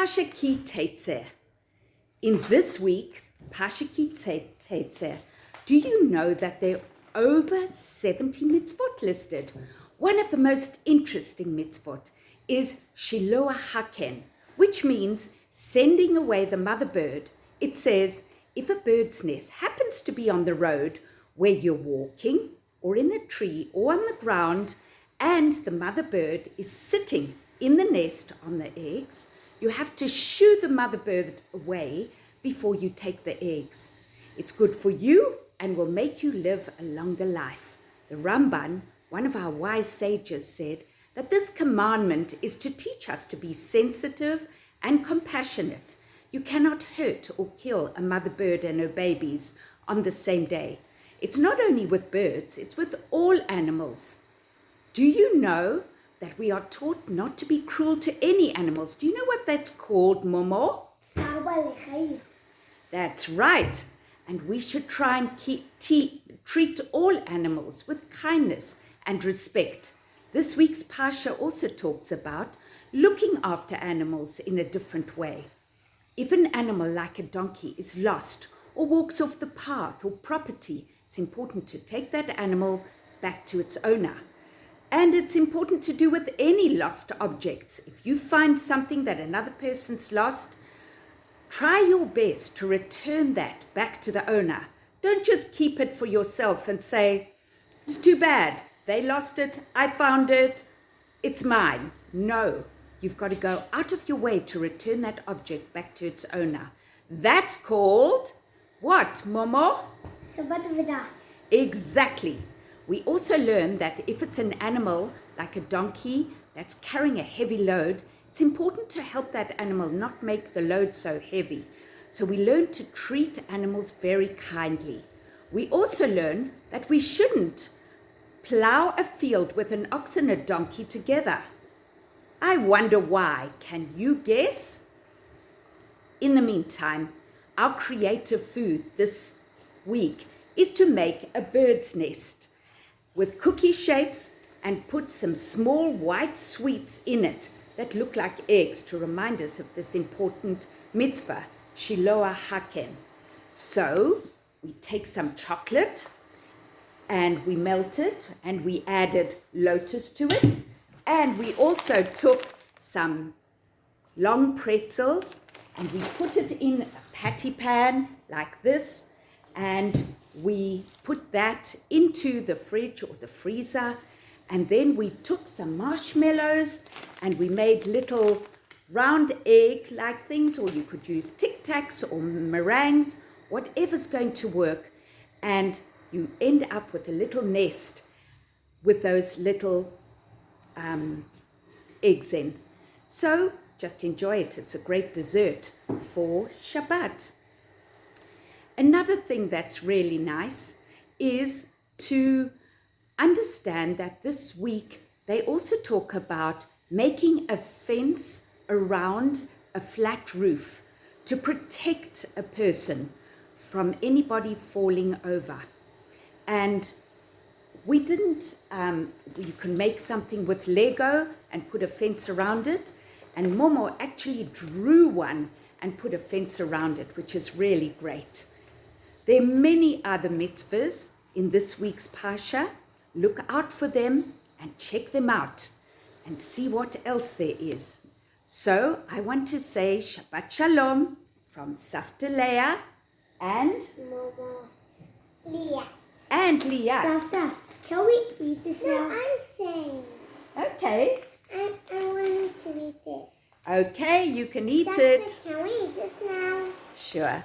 Parsha ki Teitzei. In this week's Parsha ki Teitzei, do you know that there are over 70 mitzvot listed? One of the most interesting mitzvot is Shiloah Haken, which means sending away the mother bird. It says, if a bird's nest happens to be on the road where you're walking, or in a tree, or on the ground, and the mother bird is sitting in the nest on the eggs, you have to shoo the mother bird away before you take the eggs. It's good for you and will make you live a longer life. The Ramban, one of our wise sages, said that this commandment is to teach us to be sensitive and compassionate. You cannot hurt or kill a mother bird and her babies on the same day. It's not only with birds, it's with all animals. Do you know that we are taught not to be cruel to any animals? Do you know what that's called, Momo? That's right. And we should try and treat all animals with kindness and respect. This week's Parsha also talks about looking after animals in a different way. If an animal like a donkey is lost or walks off the path or property, it's important to take that animal back to its owner. And it's important to do with any lost objects. If you find something that another person's lost, try your best to return that back to the owner. Don't just keep it for yourself and say, it's too bad. They lost it. I found it. It's mine. No, you've got to go out of your way to return that object back to its owner. That's called what, Momo? Exactly. We also learn that if it's an animal like a donkey that's carrying a heavy load, it's important to help that animal not make the load so heavy. So we learn to treat animals very kindly. We also learn that we shouldn't plow a field with an ox and a donkey together. I wonder why. Can you guess? In the meantime, our creative food this week is to make a bird's nest with cookie shapes and put some small white sweets in it that look like eggs to remind us of this important mitzvah, Shiloah Haken. So we take some chocolate and we melt it and we added lotus to it. And we also took some long pretzels and we put it in a patty pan like this, and we put that into the fridge or the freezer, and then we took some marshmallows and we made little round egg-like things, or you could use Tic Tacs or meringues, whatever's going to work, and you end up with a little nest with those little eggs in. So just enjoy it. It's a great dessert for Shabbat. Another thing that's really nice is to understand that this week they also talk about making a fence around a flat roof to protect a person from anybody falling over. And we didn't, you can make something with Lego and put a fence around it. And Momo actually drew one and put a fence around it, which is really great. There are many other mitzvahs in this week's Parsha. Look out for them and check them out and see what else there is. So I want to say Shabbat Shalom from Safta Laya and Momo. Leah. And Leah. Safta, can we eat this now? No, I'm saying. Okay. I want to eat this. Okay, you can eat Safta, it. can we eat this now? Sure.